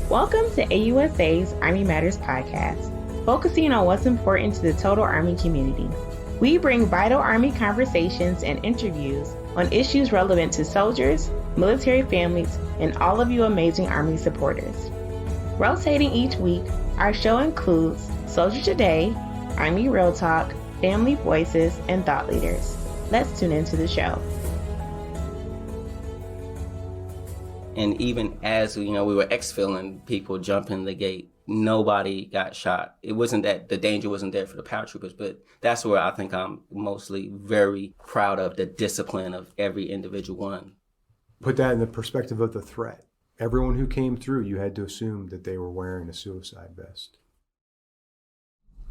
Welcome to AUSA's Army Matters podcast, focusing on what's important to the total Army community. We bring vital Army conversations and interviews on issues relevant to soldiers, military families, and all of you amazing Army supporters. Rotating each week, our show includes Soldier Today, Army Real Talk, Family Voices, and Thought Leaders. Let's tune into the show. And even as we were exfilling people jumping the gate, nobody got shot. It wasn't that the danger wasn't there for the paratroopers, but that's where I think I'm mostly very proud of the discipline of every individual one. Put that in the perspective of the threat. Everyone who came through, you had to assume that they were wearing a suicide vest.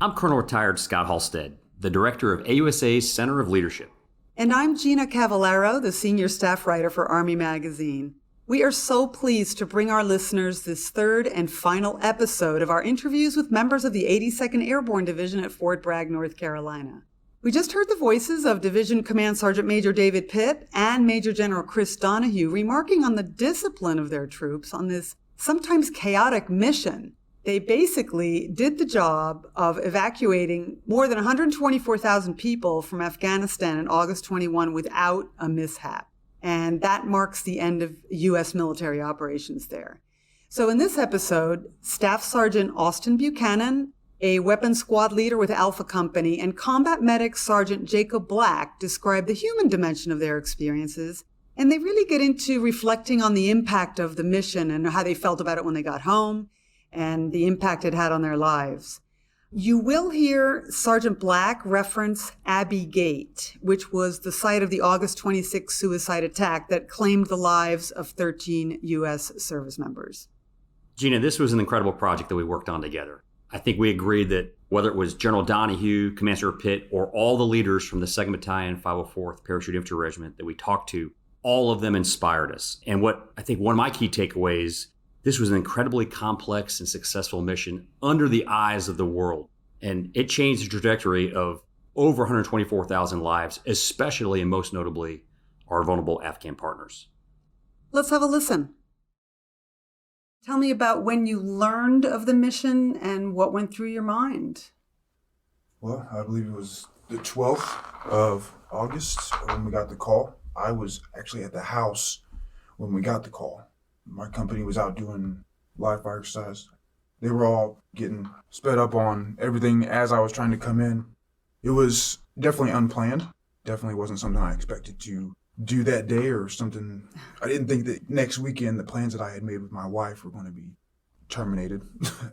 I'm Colonel Retired Scott Halstead, the director of AUSA's Center of Leadership. And I'm Gina Cavallaro, the senior staff writer for Army Magazine. We are so pleased to bring our listeners this third and final episode of our interviews with members of the 82nd Airborne Division at Fort Bragg, North Carolina. We just heard the voices of Division Command Sergeant Major David Pitt and Major General Chris Donahue remarking on the discipline of their troops on this sometimes chaotic mission. They basically did the job of evacuating more than 124,000 people from Afghanistan in August 21 without a mishap. And that marks the end of U.S. military operations there. So in this episode, Staff Sergeant Austin Buchanan, a weapons squad leader with Alpha Company, and Combat Medic Sergeant Jacob Black describe the human dimension of their experiences. And they really get into reflecting on the impact of the mission and how they felt about it when they got home and the impact it had on their lives. You will hear Sergeant Black reference Abbey Gate, which was the site of the August 26 suicide attack that claimed the lives of 13 U.S. service members. Gina, this was an incredible project that we worked on together. I think we agreed that whether it was General Donahue, Commander Pitt, or all the leaders from the 2nd Battalion, 504th Parachute Infantry Regiment that we talked to, all of them inspired us. And what I think one of my key takeaways, this was an incredibly complex and successful mission under the eyes of the world. And it changed the trajectory of over 124,000 lives, especially and most notably our vulnerable Afghan partners. Let's have a listen. Tell me about when you learned of the mission and what went through your mind. Well, I believe it was the 12th of August when we got the call. I was actually at the house when we got the call. My company was out doing live fire exercise. They were all getting sped up on everything as I was trying to come in. It was definitely unplanned. Definitely wasn't something I expected to do that day or something. I didn't think that next weekend the plans that I had made with my wife were going to be terminated.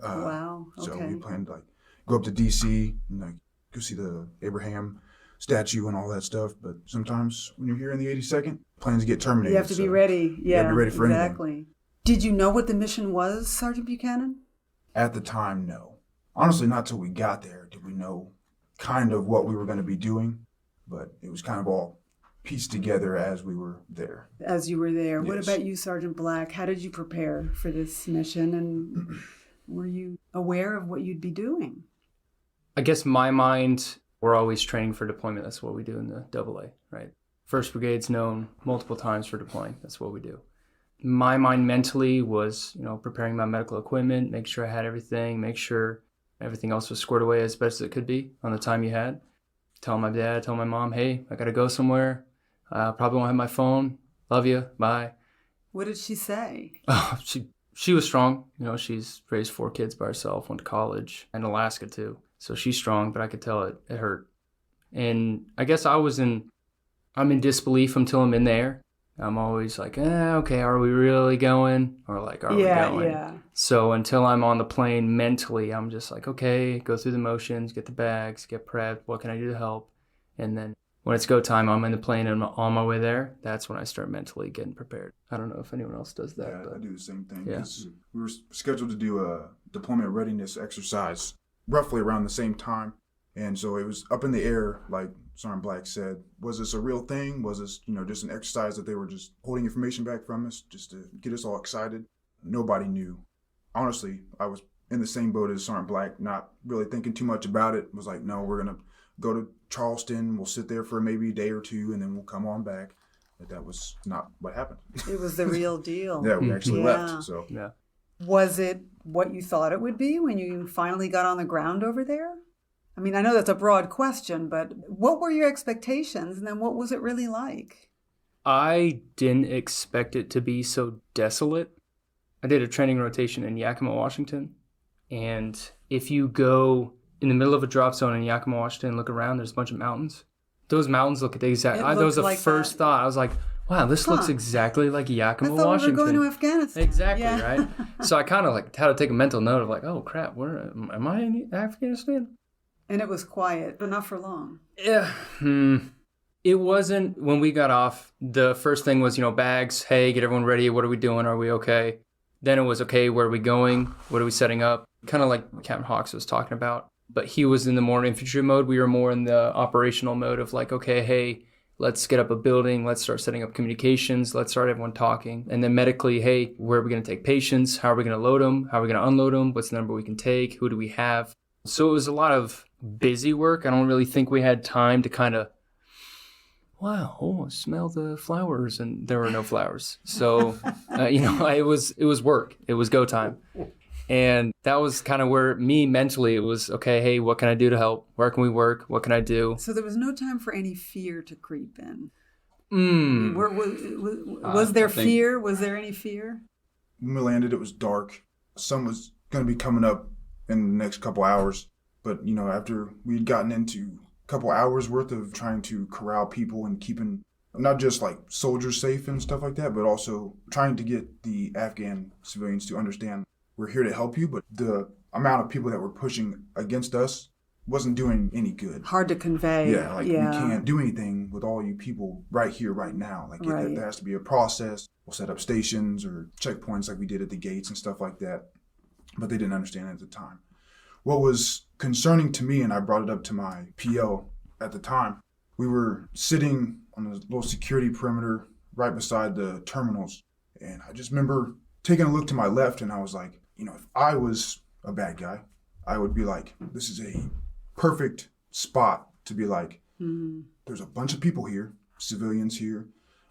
Wow. Okay. So we planned to go up to DC and go see the Abraham statue and all that stuff. But sometimes when you're here in the 82nd, plans get terminated. You have to be ready. Yeah, you have to be ready for exactly. anything. Did you know what the mission was, Sergeant Buchanan? At the time, no. Honestly, not till we got there did we know kind of what we were going to be doing. But it was kind of all pieced together as we were there. As you were there. Yes. What about you, Sergeant Black? How did you prepare for this mission, and were you aware of what you'd be doing? I guess my mind, we're always training for deployment. That's what we do in the AA, right? 1st Brigade's known multiple times for deploying. That's what we do. My mind mentally was, preparing my medical equipment, make sure I had everything, make sure everything else was squared away as best as it could be on the time you had. Tell my dad, tell my mom, hey, I got to go somewhere. Probably won't have my phone. Love you. Bye. What did she say? Oh, she was strong. She's raised 4 kids by herself, went to college, in Alaska too. So she's strong, but I could tell it hurt. And I guess I'm in disbelief until I'm in there. I'm always like, okay, are we really going? Or are we going? Yeah. So until I'm on the plane mentally, I'm just like, okay, go through the motions, get the bags, get prepped. What can I do to help? And then when it's go time, I'm in the plane and I'm on my way there. That's when I start mentally getting prepared. I don't know if anyone else does that. Yeah, but I do the same thing. Yeah. We were scheduled to do a deployment readiness exercise roughly around the same time. And so it was up in the air, like Sergeant Black said. Was this a real thing? Was this, just an exercise that they were just holding information back from us just to get us all excited? Nobody knew. Honestly, I was in the same boat as Sergeant Black, not really thinking too much about it. Was like, no, we're going to go to Charleston. We'll sit there for maybe a day or two, and then we'll come on back. But that was not what happened. It was the real deal. Yeah, we actually left. So Yeah. Was it what you thought it would be when you finally got on the ground over there? I mean, I know that's a broad question, but what were your expectations, and then what was it really like? I didn't expect it to be so desolate. I did a training rotation in Yakima, Washington, and if you go in the middle of a drop zone in Yakima, Washington, and look around, there's a bunch of mountains. Those mountains look at the exact... That was the like first thought. I was like, wow, this looks exactly like Yakima, Washington. I thought we were going to Afghanistan. Exactly, right? So I kind of like had to take a mental note of like, oh crap, where am I in Afghanistan? And it was quiet, but not for long. Yeah. It wasn't, when we got off, the first thing was, bags, hey, get everyone ready, what are we doing, are we okay? Then it was, okay, where are we going, what are we setting up? Kind of like Captain Hawks was talking about. But he was in the more infantry mode, we were more in the operational mode of like, okay, hey, let's get up a building, let's start setting up communications, let's start everyone talking. And then medically, hey, where are we going to take patients, how are we going to load them, how are we going to unload them, what's the number we can take, who do we have? So it was a lot of busy work. I don't really think we had time to kind of, wow, smell the flowers, and there were no flowers. So, it was work. It was go time. And that was kind of where me mentally, it was, okay, hey, what can I do to help? Where can we work? What can I do? So there was no time for any fear to creep in. Was there fear? Was there any fear? When we landed, it was dark. Sun was going to be coming up in the next couple hours. But, after we'd gotten into a couple hours worth of trying to corral people and keeping not just like soldiers safe and stuff like that, but also trying to get the Afghan civilians to understand we're here to help you, but the amount of people that were pushing against us wasn't doing any good. Hard to convey. Yeah, we can't do anything with all you people right here, right now. Like there has to be a process. We'll set up stations or checkpoints like we did at the gates and stuff like that. But they didn't understand it at the time. What was concerning to me, and I brought it up to my PO at the time, we were sitting on a little security perimeter right beside the terminals. And I just remember taking a look to my left, and I was like, if I was a bad guy, I would be like, this is a perfect spot to be like, there's a bunch of people here, civilians here,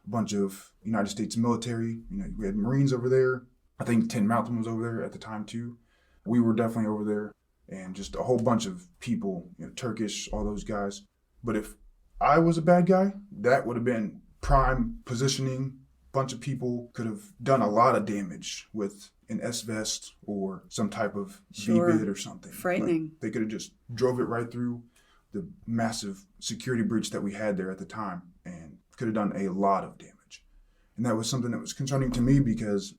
a bunch of United States military. We had Marines over there. I think 10 Mountain was over there at the time too. We were definitely over there, and just a whole bunch of people, Turkish, all those guys. But if I was a bad guy, that would have been prime positioning. Bunch of people could have done a lot of damage with an S-vest or some type of V-bid or something. Frightening. They could have just drove it right through the massive security breach that we had there at the time and could have done a lot of damage. And that was something that was concerning to me because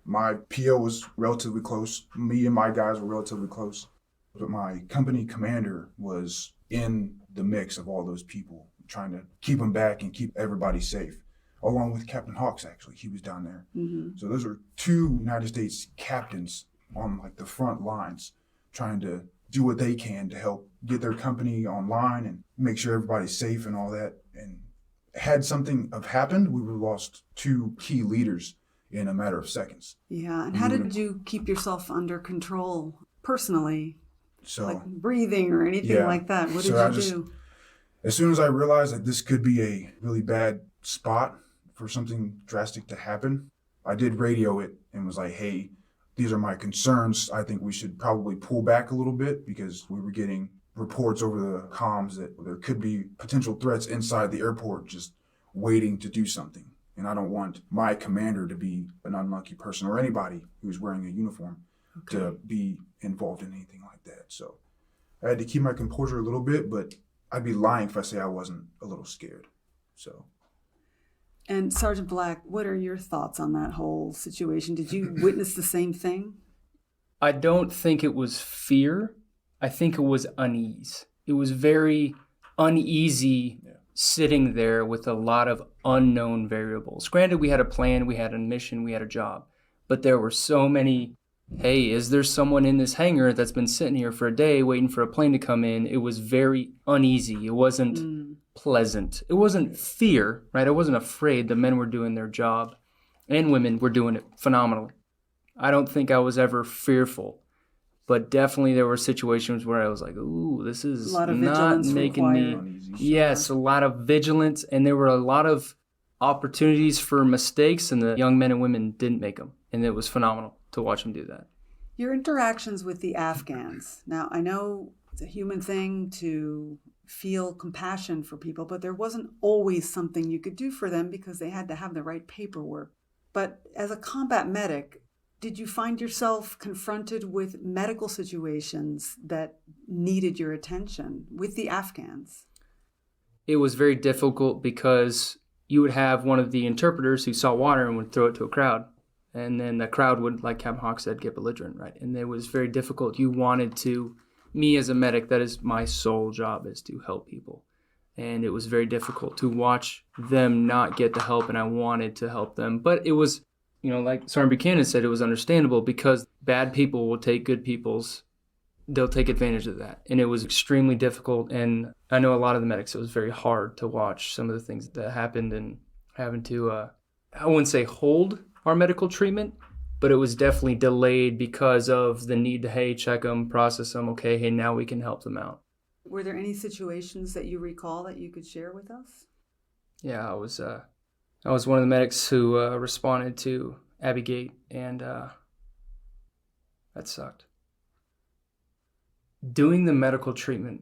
my PO was relatively close. Me and my guys were relatively close. But my company commander was in the mix of all those people, trying to keep them back and keep everybody safe. Along with Captain Hawks, actually. He was down there. Mm-hmm. So those are two United States captains on like the front lines trying to do what they can to help get their company online and make sure everybody's safe and all that. And had something have happened, we would have lost two key leaders in a matter of seconds. Yeah, and how did you keep yourself under control personally? So, like breathing or anything like that? What did you do? As soon as I realized that this could be a really bad spot for something drastic to happen, I did radio it and was like, hey, these are my concerns. I think we should probably pull back a little bit because we were getting reports over the comms that there could be potential threats inside the airport just waiting to do something. And I don't want my commander to be an unlucky person or anybody who's wearing a uniform to be involved in anything like that. So I had to keep my composure a little bit, but I'd be lying if I say I wasn't a little scared. So. And Sergeant Black, what are your thoughts on that whole situation? Did you witness the same thing? I don't think it was fear. I think it was unease. It was very uneasy sitting there with a lot of unknown variables. Granted, we had a plan, we had a mission, we had a job, but there were so many, hey, is there someone in this hangar that's been sitting here for a day waiting for a plane to come in? It was very uneasy. It wasn't pleasant. It wasn't fear, right? I wasn't afraid. The men were doing their job and women were doing it phenomenally. I don't think I was ever fearful, but definitely there were situations where I was like, ooh, this is not making me, yes, a lot of vigilance. And there were a lot of opportunities for mistakes and the young men and women didn't make them. And it was phenomenal to watch them do that. Your interactions with the Afghans. Now, I know it's a human thing to feel compassion for people, but there wasn't always something you could do for them because they had to have the right paperwork. But as a combat medic, did you find yourself confronted with medical situations that needed your attention with the Afghans? It was very difficult because you would have one of the interpreters who saw water and would throw it to a crowd. And then the crowd would, like Captain Hawk said, get belligerent, right? And it was very difficult. You wanted to, me as a medic, that is my sole job, is to help people. And it was very difficult to watch them not get the help, and I wanted to help them. But it was, like Sergeant Buchanan said, it was understandable because bad people will take good people's, they'll take advantage of that. And it was extremely difficult. And I know a lot of the medics, it was very hard to watch some of the things that happened and having to, I wouldn't say hold our medical treatment, but it was definitely delayed because of the need to, hey, check them, process them. Okay, hey, now we can help them out. Were there any situations that you recall that you could share with us? Yeah, I was one of the medics who responded to Abbey Gate, and that sucked. Doing the medical treatment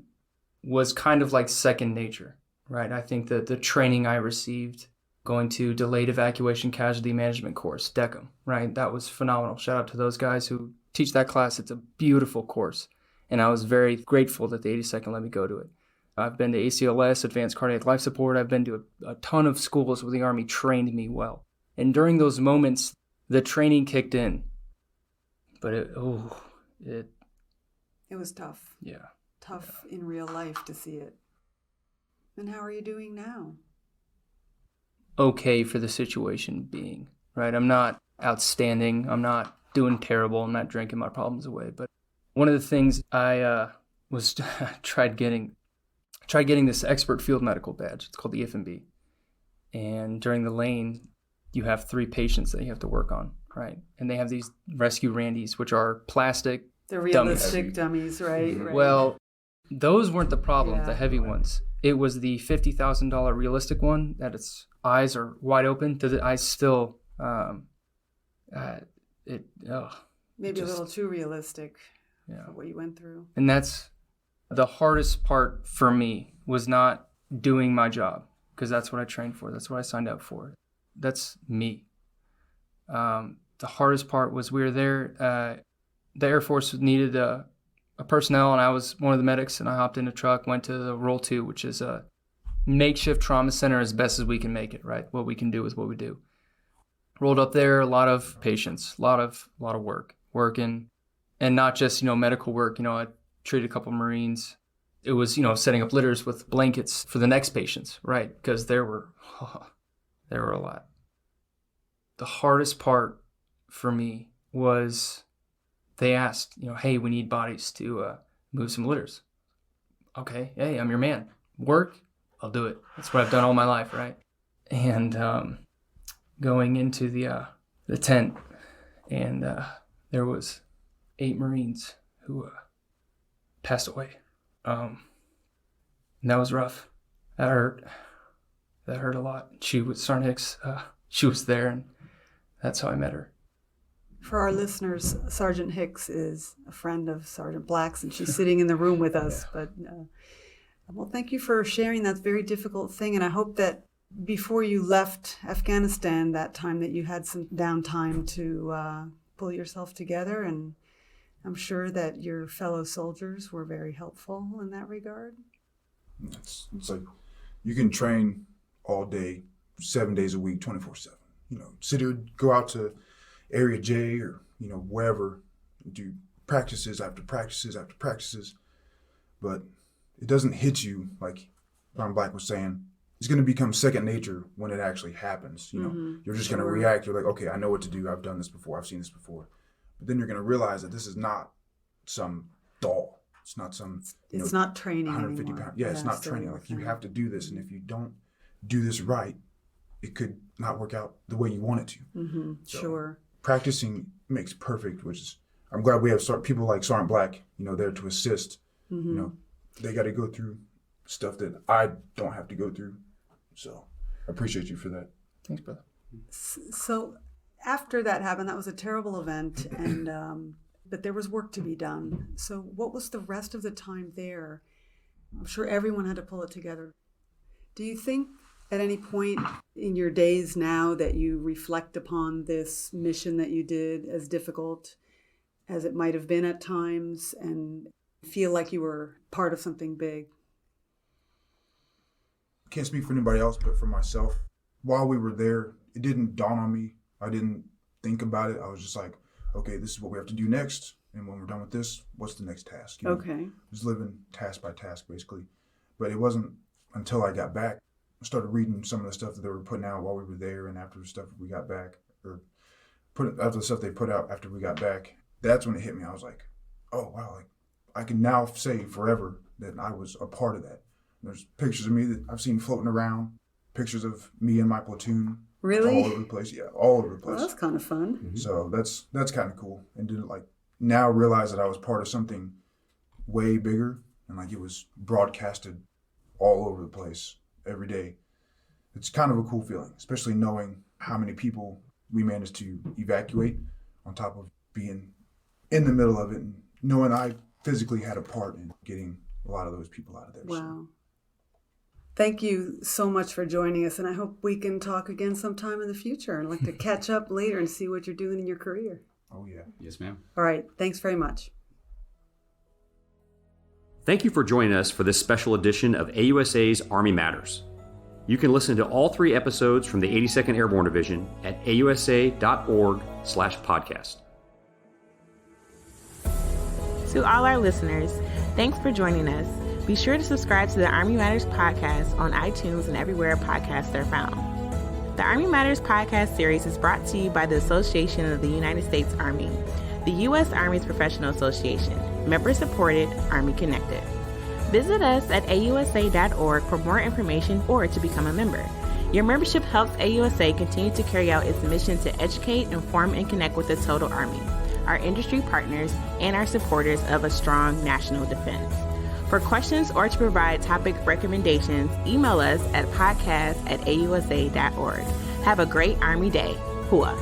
was kind of like second nature, right? I think that the training I received going to delayed evacuation casualty management course, DECM, right? That was phenomenal. Shout out to those guys who teach that class. It's a beautiful course. And I was very grateful that the 82nd let me go to it. I've been to ACLS, Advanced Cardiac Life Support. I've been to a ton of schools where the Army trained me well. And during those moments, the training kicked in. But it was tough. Yeah. Tough in real life to see it. And how are you doing now? Okay for the situation being, right? I'm not outstanding. I'm not doing terrible. I'm not drinking my problems away. But one of the things I was tried getting this expert field medical badge. It's called the FMB. And during the lane, you have 3 patients that you have to work on, right? And they have these rescue Randys, which are plastic the realistic dummies, right? Well, those weren't the problem, Yeah. the heavy ones. It was the $50,000 realistic one that its eyes are wide open. The eyes still, Maybe a little too realistic for what you went through. And that's the hardest part for me, was not doing my job, because that's what I trained for. That's what I signed up for. That's me. The hardest part was we were there. The Air Force needed a personnel, and I was one of the medics, and I hopped in a truck, went to the Roll 2, which is a makeshift trauma center as best as we can make it, right? What we can do is what we do. Rolled up there, a lot of patients, a lot of working, and not just, medical work. I treated a couple of Marines. It was, setting up litters with blankets for the next patients, right? Because there were a lot. The hardest part for me was they asked, hey, we need bodies to move some litters. Okay, hey, I'm your man. Work, I'll do it. That's what I've done all my life, right? And going into the tent, and there was 8 Marines who passed away. And that was rough. That hurt. That hurt a lot. Sergeant Hicks, she was there, and that's how I met her. For our listeners, Sergeant Hicks is a friend of Sergeant Black's, and she's sitting in the room with us. Yeah. But well, thank you for sharing that very difficult thing. And I hope that before you left Afghanistan, that time that you had some downtime to pull yourself together. And I'm sure that your fellow soldiers were very helpful in that regard. It's like you can train all day, 7 days a week, 24/7. Go out to Area J or, wherever, do practices after practices after practices. But it doesn't hit you like Ron Black was saying. It's going to become second nature when it actually happens. You're just going to react. You're like, okay, I know what to do. I've done this before. I've seen this before. But then you're going to realize that this is not some doll. It's not some, it's not training 150 anymore. pounds. Yeah, it's not training. Like, you have to do this. And if you don't do this right, it could not work out the way you want it to. Mm-hmm. So, sure. Practicing makes perfect, which is, I'm glad we have people like Sergeant Black, there to assist. Mm-hmm. They got to go through stuff that I don't have to go through. So I appreciate you for that. Thanks, brother. So After that happened, that was a terrible event, and but there was work to be done. So what was the rest of the time there? I'm sure everyone had to pull it together. Do you think at any point in your days now that you reflect upon this mission that you did, as difficult as it might have been at times, and feel like you were part of something big? Can't speak for anybody else, but for myself, while we were there, it didn't dawn on me. I didn't think about it. I was just like, okay, this is what we have to do next. And when we're done with this, what's the next task? You know, Okay. just living task by task, basically. But it wasn't until I got back, I started reading some of the stuff that they were putting out while we were there and after the stuff we got back, or after the stuff they put out after we got back. That's when it hit me. I was like, oh, wow, like I can now say forever that I was a part of that. There's pictures of me that I've seen floating around, pictures of me and my platoon. Really? All over the place. Yeah, all over the place. Well, that's kind of fun. Mm-hmm. So that's kind of cool. And to like now realize that I was part of something way bigger and like it was broadcasted all over the place every day. It's kind of a cool feeling, especially knowing how many people we managed to evacuate on top of being in the middle of it and knowing I physically had a part in getting a lot of those people out of there. Wow. So. Thank you so much for joining us, and I hope we can talk again sometime in the future. I'd like to catch up later and see what you're doing in your career. Oh, yeah. Yes, ma'am. All right. Thanks very much. Thank you for joining us for this special edition of AUSA's Army Matters. You can listen to all 3 episodes from the 82nd Airborne Division at ausa.org/podcast. To all our listeners, thanks for joining us. Be sure to subscribe to the Army Matters podcast on iTunes and everywhere podcasts are found. The Army Matters podcast series is brought to you by the Association of the United States Army, the U.S. Army's professional association, member-supported, Army-connected. Visit us at ausa.org for more information or to become a member. Your membership helps AUSA continue to carry out its mission to educate, inform, and connect with the total Army, our industry partners, and our supporters of a strong national defense. For questions or to provide topic recommendations, email us at podcast@ausa.org. Have a great Army Day. Hua.